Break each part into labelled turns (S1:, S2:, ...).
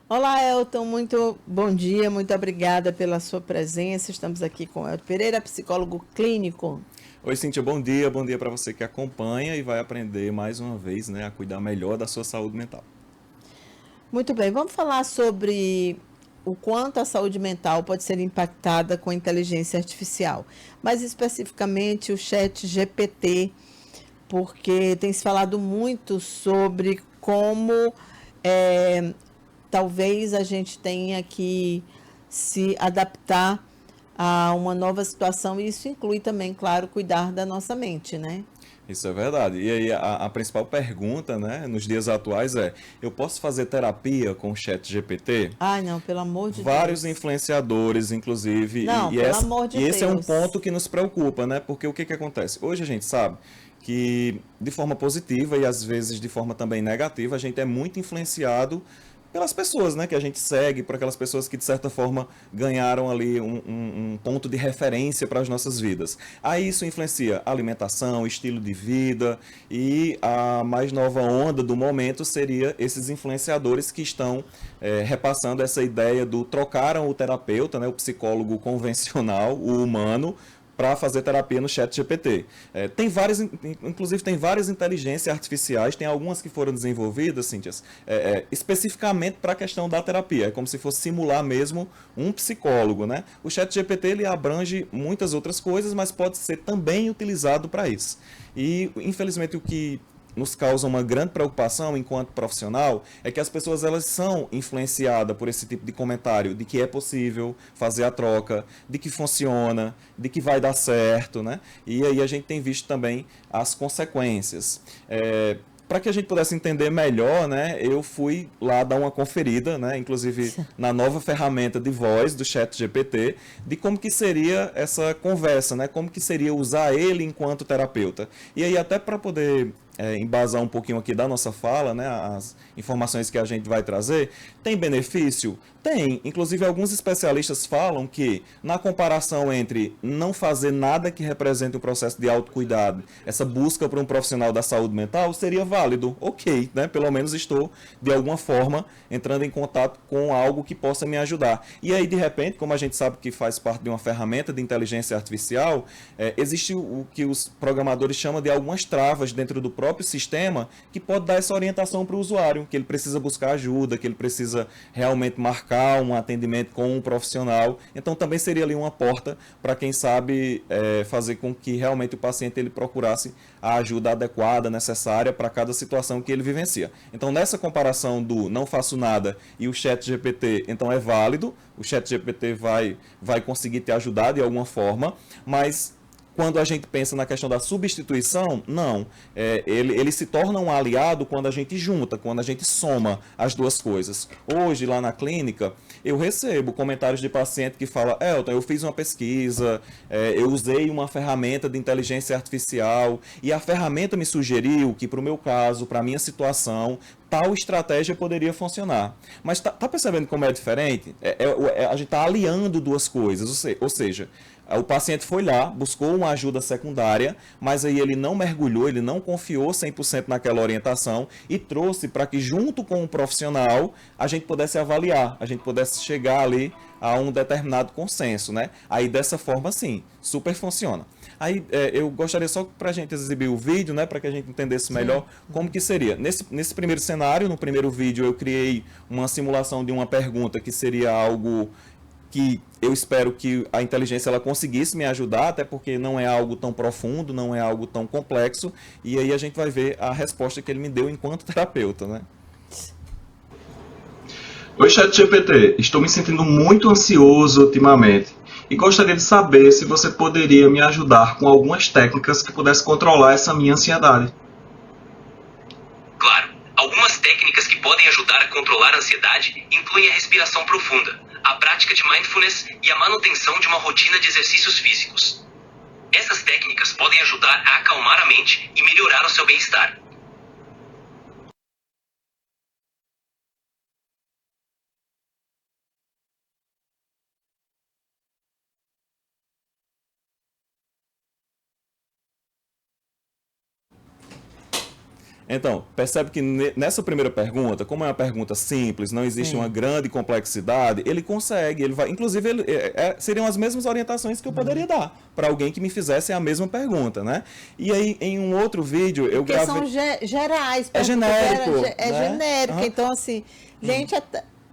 S1: Olá, Elton, muito bom dia, muito obrigada pela sua presença. Estamos aqui com Elton Pereira, psicólogo clínico.
S2: Oi, Cíntia, bom dia para você que acompanha e vai aprender mais uma vez, né, a cuidar melhor da sua saúde mental.
S1: Muito bem, vamos falar sobre o quanto a saúde mental pode ser impactada com a inteligência artificial, mais especificamente o chat GPT, porque tem se falado muito sobre como é, talvez a gente tenha que se adaptar a uma nova situação, e isso inclui também, claro, cuidar da nossa mente, né?
S2: Isso é verdade. E aí a principal pergunta, né, nos dias atuais é: eu posso fazer terapia com o chat GPT?
S1: Ai, não, pelo amor de
S2: Vários
S1: Deus.
S2: influenciadores, inclusive,
S1: Não, pelo amor de
S2: e esse é um
S1: Deus.
S2: ponto que nos preocupa, né? Porque o que acontece? Hoje a gente sabe que, de forma positiva e às vezes de forma também negativa, a gente é muito influenciado pelas pessoas, né, que a gente segue, por aquelas pessoas que de certa forma ganharam ali um ponto de referência para as nossas vidas. Aí isso influencia a alimentação, estilo de vida, e a mais nova onda do momento seria esses influenciadores que estão repassando essa ideia do trocaram o terapeuta, né, o psicólogo convencional, o humano, para fazer terapia no chat GPT. Tem várias, inclusive tem várias inteligências artificiais, tem algumas que foram desenvolvidas, Cíntias, especificamente para a questão da terapia. É como se fosse simular mesmo um psicólogo, né? O chat GPT ele abrange muitas outras coisas, mas pode ser também utilizado para isso. E, infelizmente, o que nos causa uma grande preocupação enquanto profissional é que as pessoas elas são influenciadas por esse tipo de comentário de que é possível fazer a troca, de que funciona, de que vai dar certo, né? E aí a gente tem visto também as consequências. Para que a gente pudesse entender melhor, né, eu fui lá dar uma conferida, né, inclusive na nova ferramenta de voz do Chat GPT, de como que seria essa conversa, né, como que seria usar ele enquanto terapeuta. E aí até para poder embasar um pouquinho aqui da nossa fala, né, as informações que a gente vai trazer, tem benefício? Tem. Inclusive, alguns especialistas falam que, na comparação entre não fazer nada que represente o processo de autocuidado, essa busca por um profissional da saúde mental, seria válido. Ok, né? Pelo menos estou, de alguma forma, entrando em contato com algo que possa me ajudar. E aí, de repente, como a gente sabe que faz parte de uma ferramenta de inteligência artificial, existe o que os programadores chamam de algumas travas dentro do próprio sistema que pode dar essa orientação para o usuário, que ele precisa buscar ajuda, que ele precisa realmente marcar um atendimento com um profissional. Então também seria ali uma porta para quem sabe fazer com que realmente o paciente ele procurasse a ajuda adequada, necessária para cada situação que ele vivencia. Então nessa comparação do não faço nada e o chat GPT, então é válido, o chat GPT vai conseguir te ajudar de alguma forma, mas quando a gente pensa na questão da substituição, não. Ele se torna um aliado quando a gente junta, quando a gente soma as duas coisas. Hoje, lá na clínica, eu recebo comentários de paciente que fala: Elton, eu fiz uma pesquisa, eu usei uma ferramenta de inteligência artificial e a ferramenta me sugeriu que, para o meu caso, para a minha situação, tal estratégia poderia funcionar. Mas tá percebendo como é diferente? A gente está aliando duas coisas, ou seja, o paciente foi lá, buscou uma ajuda secundária, mas aí ele não mergulhou, ele não confiou 100% naquela orientação e trouxe para que, junto com o profissional, a gente pudesse avaliar, a gente pudesse chegar ali a um determinado consenso, né? Aí dessa forma, sim, super funciona. Aí eu gostaria só para a gente exibir o vídeo, né, para que a gente entendesse
S1: Sim.
S2: melhor como que seria. Nesse primeiro cenário, no primeiro vídeo, eu criei uma simulação de uma pergunta que seria algo que eu espero que a inteligência ela conseguisse me ajudar, até porque não é algo tão profundo, não é algo tão complexo, e aí a gente vai ver a resposta que ele me deu enquanto terapeuta, né?
S3: Oi, ChatGPT. Estou me sentindo muito ansioso ultimamente e gostaria de saber se você poderia me ajudar com algumas técnicas que pudesse controlar essa minha ansiedade.
S4: Claro, algumas técnicas que podem ajudar a controlar a ansiedade incluem a respiração profunda, a prática de mindfulness e a manutenção de uma rotina de exercícios físicos. Essas técnicas podem ajudar a acalmar a mente e melhorar o seu bem-estar.
S2: Então, percebe que nessa primeira pergunta, como é uma pergunta simples, não existe
S1: Sim.
S2: uma grande complexidade, ele consegue, ele vai, inclusive seriam as mesmas orientações que eu poderia dar para alguém que me fizesse a mesma pergunta, né? E aí, em um outro vídeo, eu
S1: Porque
S2: gravei...
S1: são gerais.
S2: É genérico,
S1: É
S2: né?
S1: genérico.
S2: Aham.
S1: Então, assim, gente,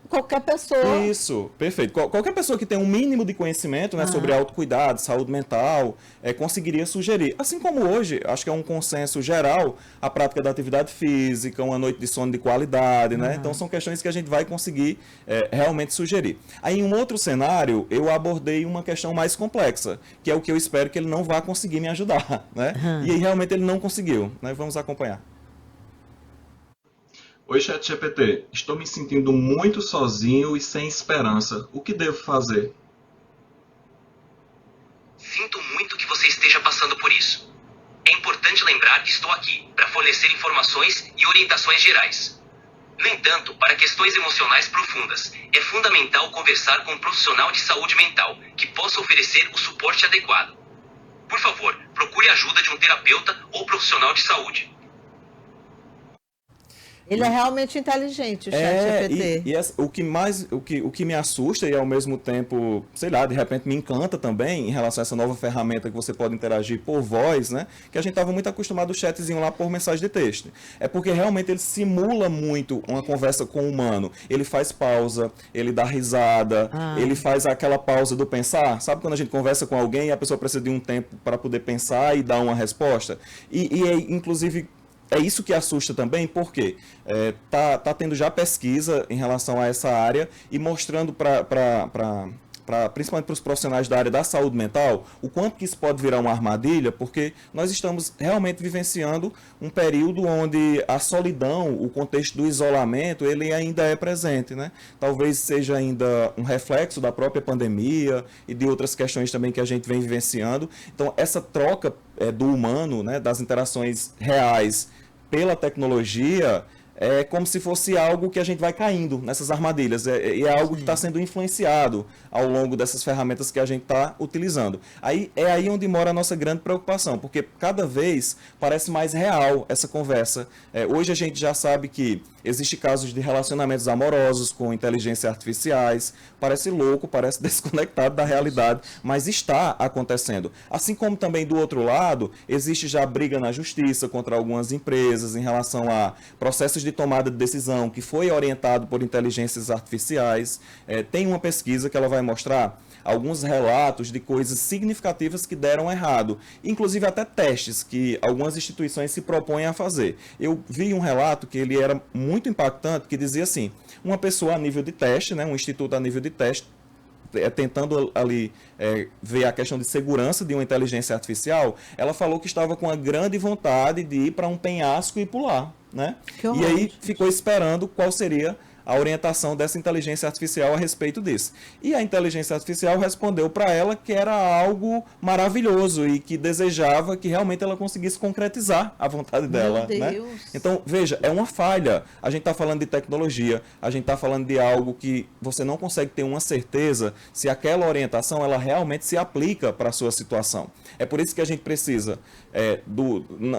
S1: qualquer pessoa...
S2: Isso, perfeito. Qualquer pessoa que tenha um mínimo de conhecimento, né, sobre autocuidado, saúde mental, conseguiria sugerir. Assim como hoje, acho que é um consenso geral, a prática da atividade física, uma noite de sono de qualidade, né? Então são questões que a gente vai conseguir realmente sugerir. Aí em um outro cenário, eu abordei uma questão mais complexa, que é o que eu espero que ele não vá conseguir me ajudar, né? E aí realmente ele não conseguiu, né? Vamos acompanhar.
S3: Oi, ChatGPT. Estou me sentindo muito sozinho e sem esperança. O que devo fazer?
S4: Sinto muito que você esteja passando por isso. É importante lembrar que estou aqui para fornecer informações e orientações gerais. No entanto, para questões emocionais profundas, é fundamental conversar com um profissional de saúde mental que possa oferecer o suporte adequado. Por favor, procure a ajuda de um terapeuta ou profissional de saúde.
S1: Ele é realmente inteligente, o ChatGPT.
S2: O que me assusta e ao mesmo tempo, sei lá, de repente me encanta também em relação a essa nova ferramenta que você pode interagir por voz, né? Que a gente estava muito acostumado o chatzinho lá por mensagem de texto. É porque realmente ele simula muito uma conversa com o humano. Ele faz pausa, ele dá risada, ele faz aquela pausa do pensar. Sabe quando a gente conversa com alguém e a pessoa precisa de um tempo para poder pensar e dar uma resposta? Inclusive, é isso que assusta também, porque tá tendo já pesquisa em relação a essa área e mostrando principalmente para os profissionais da área da saúde mental, o quanto que isso pode virar uma armadilha, porque nós estamos realmente vivenciando um período onde a solidão, o contexto do isolamento, ele ainda é presente, né? Talvez seja ainda um reflexo da própria pandemia e de outras questões também que a gente vem vivenciando. Então, essa troca do humano, né, das interações reais pela tecnologia, é como se fosse algo que a gente vai caindo nessas armadilhas. É algo que está sendo influenciado ao longo dessas ferramentas que a gente está utilizando. Aí onde mora a nossa grande preocupação, porque cada vez parece mais real essa conversa. Hoje a gente já sabe que existem casos de relacionamentos amorosos com inteligências artificiais. Parece louco, parece desconectado da realidade, mas está acontecendo. Assim como também do outro lado, existe já briga na justiça contra algumas empresas em relação a processos de tomada de decisão que foi orientado por inteligências artificiais. Tem uma pesquisa que ela vai mostrar alguns relatos de coisas significativas que deram errado, inclusive até testes que algumas instituições se propõem a fazer. Eu vi um relato que ele era muito impactante, que dizia assim, uma pessoa a nível de teste, né, um instituto a nível de teste, tentando ali ver a questão de segurança de uma inteligência artificial, ela falou que estava com a grande vontade de ir para um penhasco e pular, né? E aí ficou esperando qual seria a orientação dessa inteligência artificial a respeito disso. E a inteligência artificial respondeu para ela que era algo maravilhoso e que desejava que realmente ela conseguisse concretizar a vontade dela. Né? Então, veja, é uma falha. A gente está falando de tecnologia, a gente está falando de algo que você não consegue ter uma certeza se aquela orientação ela realmente se aplica para a sua situação. É por isso que a gente precisa,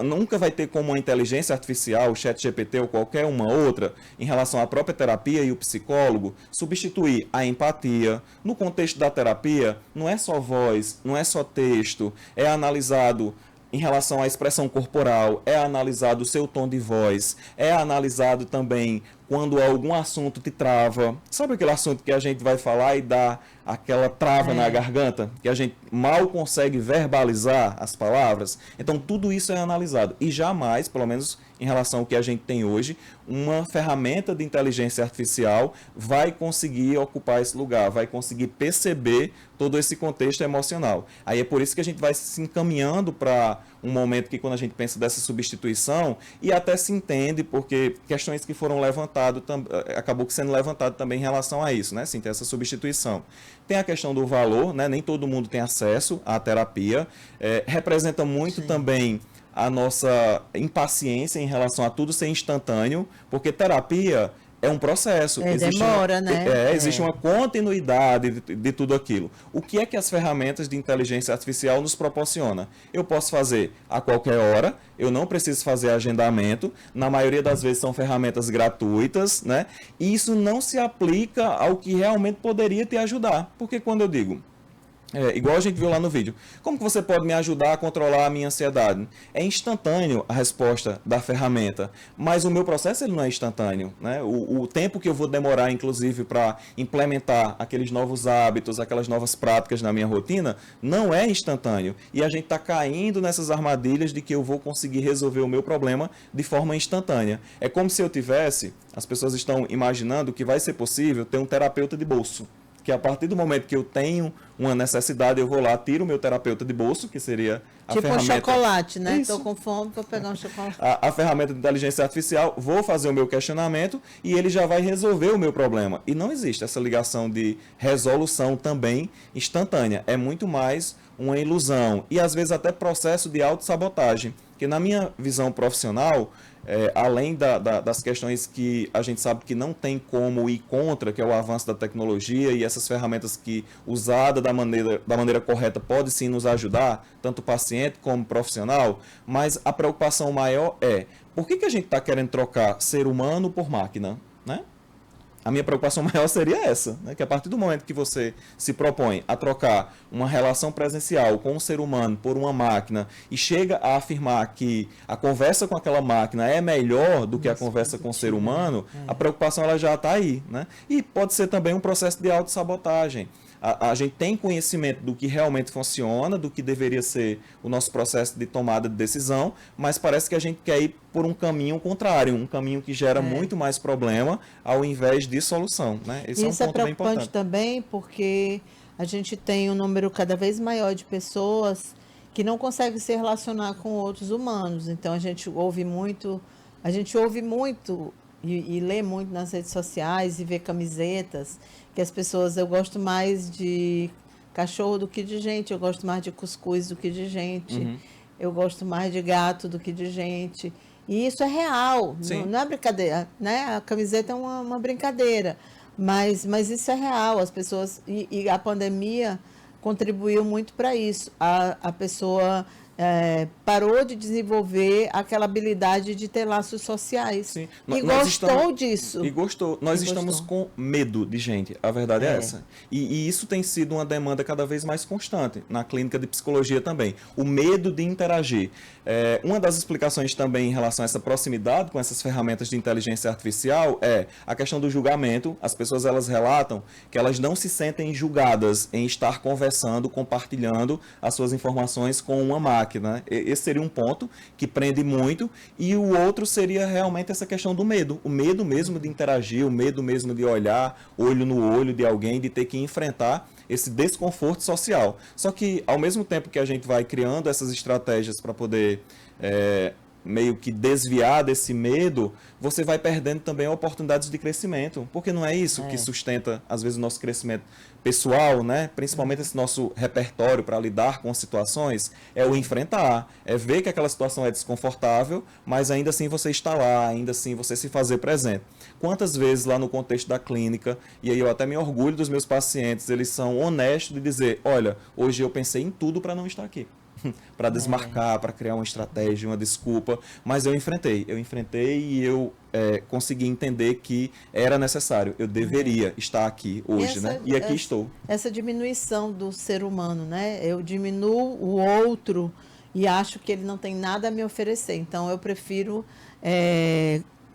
S2: nunca vai ter como uma inteligência artificial, o ChatGPT ou qualquer uma outra, em relação à própria terapia e o psicólogo, substituir a empatia. No contexto da terapia, não é só voz, não é só texto, é analisado em relação à expressão corporal, é analisado o seu tom de voz, é analisado também quando algum assunto te trava. Sabe aquele assunto que a gente vai falar e dá aquela trava na garganta? Que a gente mal consegue verbalizar as palavras? Então, tudo isso é analisado. E jamais, pelo menos em relação ao que a gente tem hoje, uma ferramenta de inteligência artificial vai conseguir ocupar esse lugar, vai conseguir perceber todo esse contexto emocional. Aí é por isso que a gente vai se encaminhando para um momento que, quando a gente pensa dessa substituição, e até se entende, porque questões que foram levantadas, acabou sendo levantado também em relação a isso, né? Sim, tem essa substituição. Tem a questão do valor, né? Nem todo mundo tem acesso à terapia. Representa muito também a nossa impaciência em relação a tudo ser instantâneo, porque terapia é um processo.
S1: Demora, né?
S2: Existe uma continuidade de tudo aquilo. O que é que as ferramentas de inteligência artificial nos proporcionam? Eu posso fazer a qualquer hora, eu não preciso fazer agendamento, na maioria das vezes são ferramentas gratuitas, né? E isso não se aplica ao que realmente poderia te ajudar. Porque quando eu digo... igual a gente viu lá no vídeo. Como que você pode me ajudar a controlar a minha ansiedade? É instantâneo a resposta da ferramenta, mas o meu processo ele não é instantâneo, né? O tempo que eu vou demorar, inclusive, para implementar aqueles novos hábitos, aquelas novas práticas na minha rotina, não é instantâneo. E a gente está caindo nessas armadilhas de que eu vou conseguir resolver o meu problema de forma instantânea. É como se eu tivesse, as pessoas estão imaginando que vai ser possível ter um terapeuta de bolso. Que a partir do momento que eu tenho uma necessidade, eu vou lá, tiro o meu terapeuta de bolso, que seria a ferramenta...
S1: Tipo um chocolate, né?
S2: Isso.
S1: Estou com fome, vou pegar um chocolate.
S2: A ferramenta de inteligência artificial, vou fazer o meu questionamento e ele já vai resolver o meu problema. E não existe essa ligação de resolução também instantânea. É muito mais uma ilusão e às vezes até processo de autossabotagem. Que na minha visão profissional... além das questões que a gente sabe que não tem como ir contra, que é o avanço da tecnologia e essas ferramentas que, usada da maneira correta, pode sim nos ajudar, tanto o paciente como o profissional, mas a preocupação maior é, por que a gente está querendo trocar ser humano por máquina, né? A minha preocupação maior seria essa, né? Que a partir do momento que você se propõe a trocar uma relação presencial com um ser humano por uma máquina e chega a afirmar que a conversa com aquela máquina é melhor do que a conversa com o ser humano, a preocupação ela já está aí, né? E pode ser também um processo de autossabotagem. A gente tem conhecimento do que realmente funciona, do que deveria ser o nosso processo de tomada de decisão, mas parece que a gente quer ir por um caminho contrário, um caminho que gera muito mais problema ao invés de solução, né? Esse
S1: Isso
S2: é um ponto bem
S1: preocupante
S2: importante.
S1: também porque a gente tem um número cada vez maior de pessoas que não conseguem se relacionar com outros humanos. Então a gente ouve muito e lê muito nas redes sociais e vê camisetas que as pessoas, eu gosto mais de cachorro do que de gente, eu gosto mais de cuscuz do que de gente, eu gosto mais de gato do que de gente. E isso é real, não é brincadeira, né? A camiseta é uma brincadeira, mas isso é real, as pessoas, e a pandemia contribuiu muito para isso. A pessoa parou de desenvolver aquela habilidade de ter laços sociais.
S2: Sim.
S1: E gostou disso.
S2: E gostou. Nós estamos com medo de gente, a verdade é essa. E isso tem sido uma demanda cada vez mais constante, na clínica de psicologia também. O medo de interagir. Uma das explicações também em relação a essa proximidade com essas ferramentas de inteligência artificial é a questão do julgamento. As pessoas elas relatam que elas não se sentem julgadas em estar conversando, compartilhando as suas informações com uma máquina. Esse seria um ponto que prende muito, e o outro seria realmente essa questão do medo, o medo mesmo de interagir, o medo mesmo de olhar olho no olho de alguém, de ter que enfrentar esse desconforto social. Só que ao mesmo tempo que a gente vai criando essas estratégias para poder meio que desviar desse medo, você vai perdendo também oportunidades de crescimento, porque não é isso que sustenta, às vezes, o nosso crescimento pessoal, né? Principalmente esse nosso repertório para lidar com situações, é o enfrentar, é ver que aquela situação é desconfortável, mas ainda assim você está lá, ainda assim você se fazer presente. Quantas vezes lá no contexto da clínica, e aí eu até me orgulho dos meus pacientes, eles são honestos de dizer, olha, hoje eu pensei em tudo para não estar aqui. Para desmarcar, para criar uma estratégia, uma desculpa, mas eu enfrentei e eu consegui entender que era necessário, eu deveria estar aqui hoje, né? E aqui estou.
S1: Essa diminuição do ser humano, né? Eu diminuo o outro e acho que ele não tem nada a me oferecer, então eu prefiro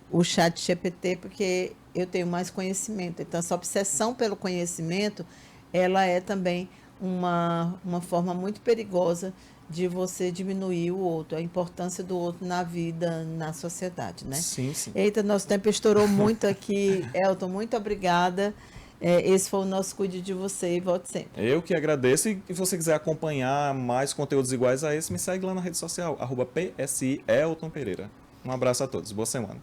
S1: o chat GPT porque eu tenho mais conhecimento, então essa obsessão pelo conhecimento, ela é também uma forma muito perigosa de você diminuir o outro, a importância do outro na vida, na sociedade, né?
S2: Sim, sim.
S1: Eita, nosso tempo estourou muito aqui. Elton, muito obrigada. Esse foi o nosso Cuide de Você e volte sempre.
S2: Eu que agradeço, e se você quiser acompanhar mais conteúdos iguais a esse, me segue lá na rede social, @PSI Elton Pereira. Um abraço a todos, boa semana.